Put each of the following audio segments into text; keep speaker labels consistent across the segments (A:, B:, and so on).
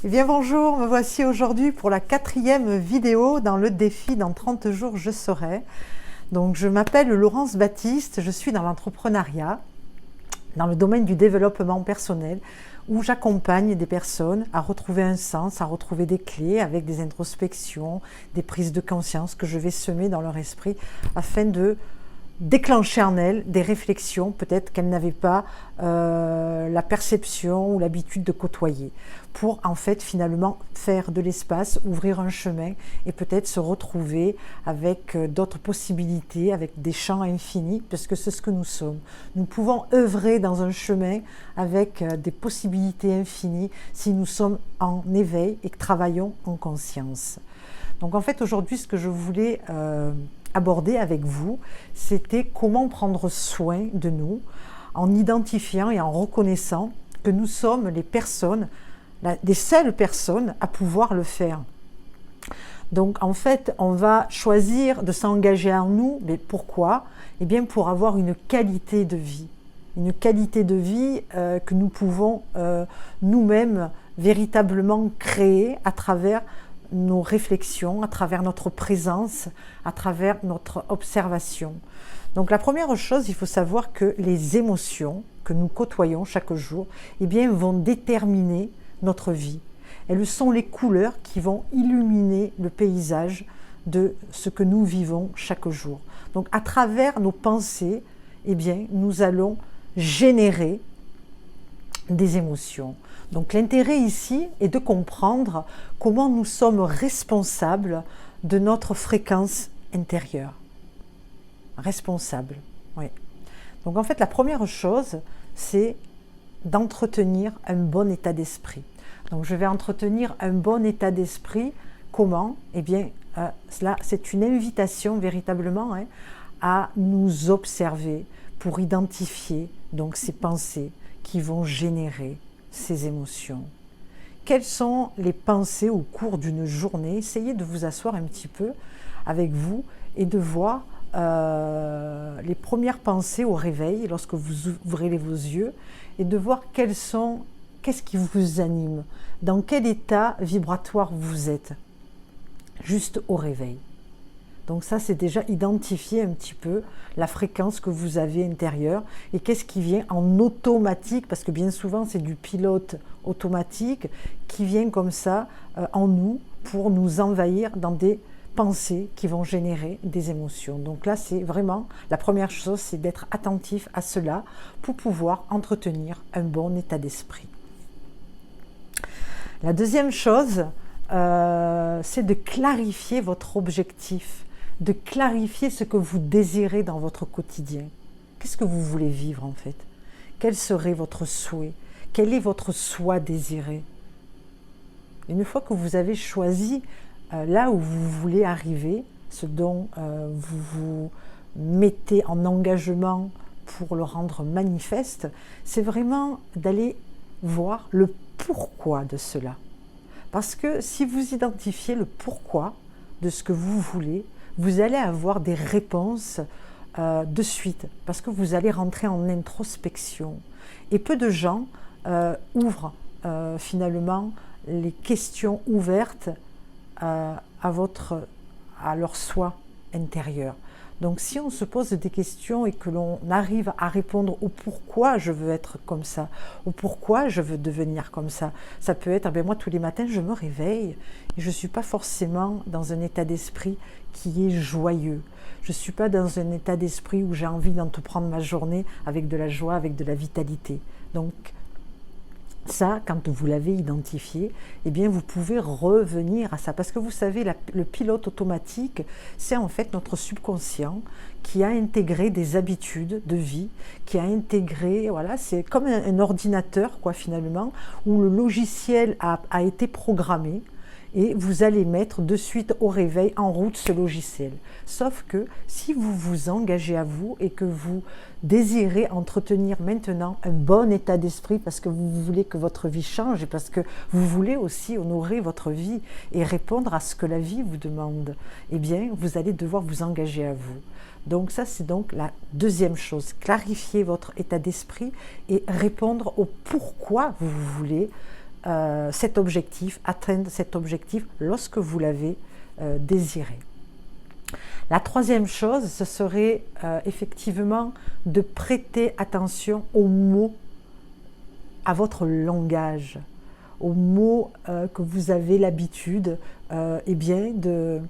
A: Eh bien bonjour, me voici aujourd'hui pour la 4e vidéo dans le défi dans 30 jours je serai. Donc je m'appelle Laurence Baptiste, je suis dans l'entrepreneuriat, dans le domaine du développement personnel, où j'accompagne des personnes à retrouver un sens, à retrouver des clés avec des introspections, des prises de conscience que je vais semer dans leur esprit afin de déclencher en elles des réflexions peut-être qu'elles n'avaient pas la perception ou l'habitude de côtoyer, pour en fait finalement faire de l'espace, ouvrir un chemin et peut-être se retrouver avec d'autres possibilités, avec des champs infinis, parce que c'est ce que nous sommes. Nous pouvons œuvrer dans un chemin avec des possibilités infinies si nous sommes en éveil et que travaillons en conscience. Donc en fait aujourd'hui ce que je voulais aborder avec vous, c'était comment prendre soin de nous en identifiant et en reconnaissant que nous sommes les personnes, les seules personnes à pouvoir le faire. Donc en fait, on va choisir de s'engager en nous, mais pourquoi? Eh bien pour avoir une qualité de vie. Une qualité de vie que nous pouvons nous-mêmes véritablement créer à travers nos réflexions, à travers notre présence, à travers notre observation. Donc la première chose, il faut savoir que les émotions que nous côtoyons chaque jour, eh bien, vont déterminer notre vie. Elles sont les couleurs qui vont illuminer le paysage de ce que nous vivons chaque jour. Donc à travers nos pensées, eh bien, nous allons générer des émotions. Donc l'intérêt ici est de comprendre comment nous sommes responsables de notre fréquence intérieure. Responsable, oui. Donc en fait la première chose, c'est d'entretenir un bon état d'esprit. Donc je vais entretenir un bon état d'esprit. Comment? Eh bien, cela, c'est une invitation véritablement à nous observer pour identifier donc ces pensées qui vont générer ces émotions. Quelles sont les pensées au cours d'une journée? Essayez de vous asseoir un petit peu avec vous et de voir les premières pensées au réveil, lorsque vous ouvrez vos yeux, et de voir qu'est-ce qui vous anime, dans quel état vibratoire vous êtes, juste au réveil. Donc ça, c'est déjà identifier un petit peu la fréquence que vous avez intérieure et qu'est-ce qui vient en automatique, parce que bien souvent, c'est du pilote automatique qui vient comme ça en nous pour nous envahir dans des pensées qui vont générer des émotions. Donc là, c'est vraiment, la première chose, c'est d'être attentif à cela pour pouvoir entretenir un bon état d'esprit. La deuxième chose, c'est de clarifier votre objectif, de clarifier ce que vous désirez dans votre quotidien. Qu'est-ce que vous voulez vivre en fait? Quel serait votre souhait? Quel est votre soi désiré? Une fois que vous avez choisi là où vous voulez arriver, ce dont vous vous mettez en engagement pour le rendre manifeste, c'est vraiment d'aller voir le pourquoi de cela. Parce que si vous identifiez le pourquoi de ce que vous voulez, vous allez avoir des réponses de suite, parce que vous allez rentrer en introspection. Et peu de gens ouvrent finalement les questions ouvertes à leur soi intérieur. Donc si on se pose des questions et que l'on arrive à répondre au pourquoi je veux être comme ça, au pourquoi je veux devenir comme ça, ça peut être, moi tous les matins je me réveille et je ne suis pas forcément dans un état d'esprit qui est joyeux. Je ne suis pas dans un état d'esprit où j'ai envie d'entreprendre ma journée avec de la joie, avec de la vitalité. Donc ça, quand vous l'avez identifié, eh bien vous pouvez revenir à ça. Parce que vous savez, le pilote automatique, c'est en fait notre subconscient qui a intégré des habitudes de vie, qui a intégré, voilà, c'est comme un ordinateur, quoi, finalement, où le logiciel a été programmé. Et vous allez mettre de suite au réveil en route ce logiciel. Sauf que si vous vous engagez à vous et que vous désirez entretenir maintenant un bon état d'esprit parce que vous voulez que votre vie change et parce que vous voulez aussi honorer votre vie et répondre à ce que la vie vous demande, eh bien, vous allez devoir vous engager à vous. Donc ça, c'est donc la deuxième chose. Clarifier votre état d'esprit et répondre au pourquoi vous voulez cet objectif, atteindre cet objectif lorsque vous l'avez désiré. La troisième chose, ce serait effectivement de prêter attention aux mots, à votre langage, aux mots que vous avez l'habitude de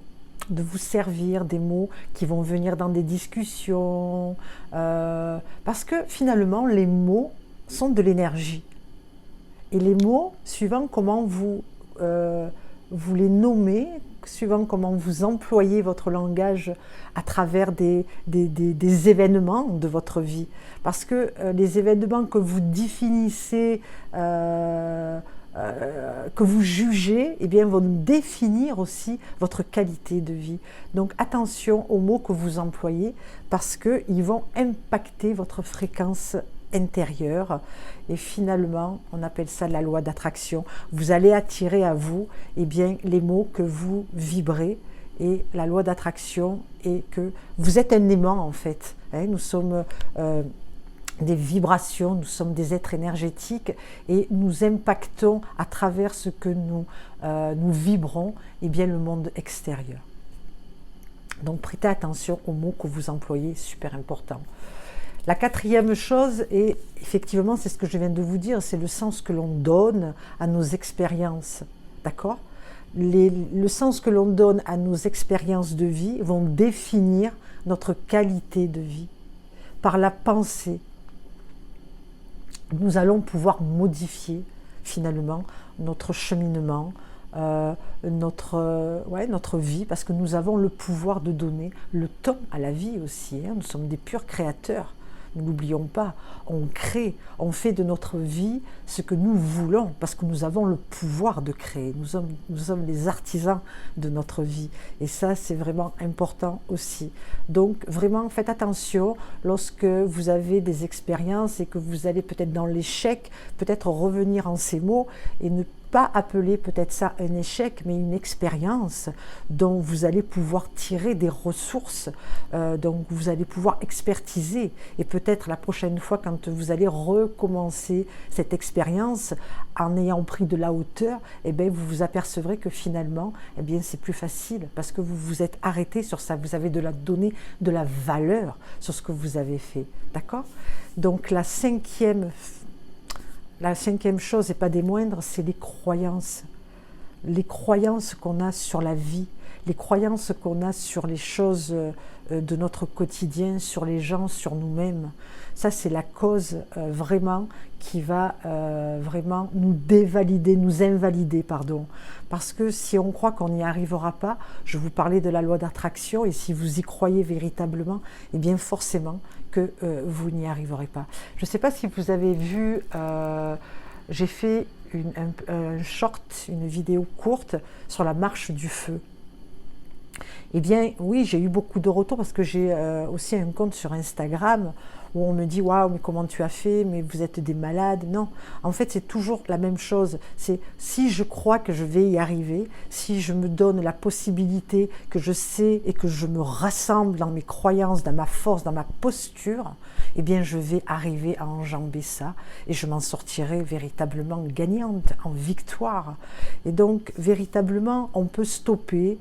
A: vous servir, des mots qui vont venir dans des discussions, parce que finalement les mots sont de l'énergie. Et les mots, suivant comment vous les nommez, suivant comment vous employez votre langage à travers des événements de votre vie. Parce que les événements que vous définissez, que vous jugez, eh bien, vont définir aussi votre qualité de vie. Donc attention aux mots que vous employez parce qu'ils vont impacter votre fréquence intérieure et finalement on appelle ça la loi d'attraction. Vous allez attirer à vous bien, les mots que vous vibrez et la loi d'attraction est que vous êtes un aimant en fait. Nous sommes des vibrations, nous sommes des êtres énergétiques et nous impactons à travers ce que nous vibrons bien, le monde extérieur. Donc prêtez attention aux mots que vous employez, super important. La quatrième chose, et effectivement c'est ce que je viens de vous dire, c'est le sens que l'on donne à nos expériences, d'accord ? Le sens que l'on donne à nos expériences de vie vont définir notre qualité de vie. Par la pensée, nous allons pouvoir modifier finalement notre cheminement, notre vie, parce que nous avons le pouvoir de donner le temps à la vie aussi. Nous sommes des purs créateurs. Ne l'oublions pas, on crée, on fait de notre vie ce que nous voulons, parce que nous avons le pouvoir de créer, nous sommes les artisans de notre vie, et ça c'est vraiment important aussi. Donc vraiment faites attention lorsque vous avez des expériences et que vous allez peut-être dans l'échec, peut-être revenir en ces mots et ne pas appeler peut-être ça un échec, mais une expérience dont vous allez pouvoir tirer des ressources, donc vous allez pouvoir expertiser. Et peut-être la prochaine fois, quand vous allez recommencer cette expérience, en ayant pris de la hauteur, vous vous apercevrez que finalement, c'est plus facile, parce que vous vous êtes arrêté sur ça, vous avez donné de la valeur sur ce que vous avez fait. D'accord ? Donc la cinquième chose, et pas des moindres, c'est les croyances. Les croyances qu'on a sur la vie, les croyances qu'on a sur les choses de notre quotidien, sur les gens, sur nous-mêmes. Ça, c'est la cause vraiment qui va vraiment nous dévalider, nous invalider, pardon. Parce que si on croit qu'on n'y arrivera pas, je vous parlais de la loi d'attraction, et si vous y croyez véritablement, eh bien forcément que vous n'y arriverez pas. Je ne sais pas si vous avez vu, j'ai fait un short, une vidéo courte sur la marche du feu. Eh bien oui, j'ai eu beaucoup de retours parce que j'ai aussi un compte sur Instagram où on me dit « Waouh, mais comment tu as fait? Mais vous êtes des malades !» Non, en fait c'est toujours la même chose. C'est si je crois que je vais y arriver, si je me donne la possibilité, que je sais et que je me rassemble dans mes croyances, dans ma force, dans ma posture, eh bien je vais arriver à enjamber ça et je m'en sortirai véritablement gagnante, en victoire. Et donc véritablement on peut stopper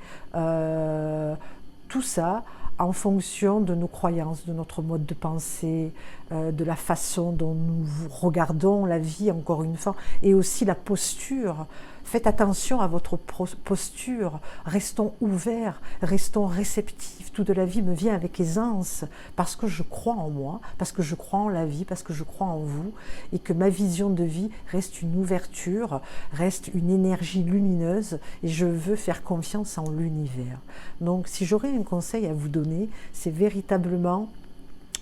A: tout ça en fonction de nos croyances, de notre mode de pensée, de la façon dont nous regardons la vie, encore une fois, et aussi la posture. Faites attention à votre posture, restons ouverts, restons réceptifs. Tout de la vie me vient avec aisance, parce que je crois en moi, parce que je crois en la vie, parce que je crois en vous, et que ma vision de vie reste une ouverture, reste une énergie lumineuse, et je veux faire confiance en l'univers. Donc si j'aurais un conseil à vous donner, c'est véritablement,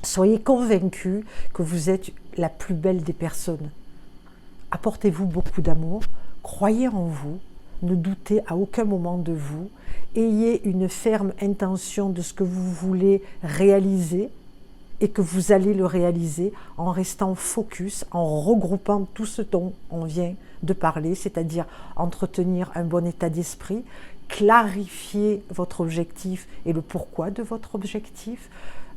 A: soyez convaincus que vous êtes la plus belle des personnes. Apportez-vous beaucoup d'amour, croyez en vous, ne doutez à aucun moment de vous, ayez une ferme intention de ce que vous voulez réaliser et que vous allez le réaliser en restant focus, en regroupant tout ce dont on vient de parler, c'est-à-dire entretenir un bon état d'esprit, clarifier votre objectif et le pourquoi de votre objectif.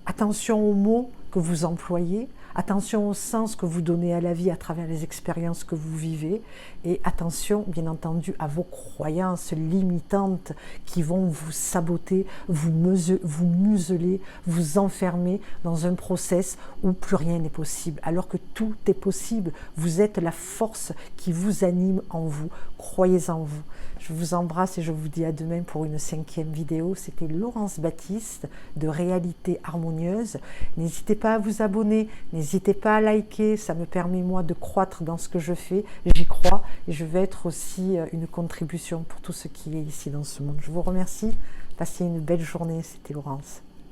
A: Attention aux mots que vous employez, Attention au sens que vous donnez à la vie à travers les expériences que vous vivez. Et attention, bien entendu, à vos croyances limitantes qui vont vous saboter, vous museler, vous enfermer dans un process où plus rien n'est possible. Alors que tout est possible. Vous êtes la force qui vous anime en vous. Croyez en vous. Je vous embrasse et je vous dis à demain pour une 5e vidéo. C'était Laurence Baptiste de Réalité Harmonieuse. N'hésitez pas à vous abonner, n'hésitez pas à liker, ça me permet moi de croître dans ce que je fais. J'y crois et je vais être aussi une contribution pour tout ce qui est ici dans ce monde. Je vous remercie, passez une belle journée, c'était Laurence.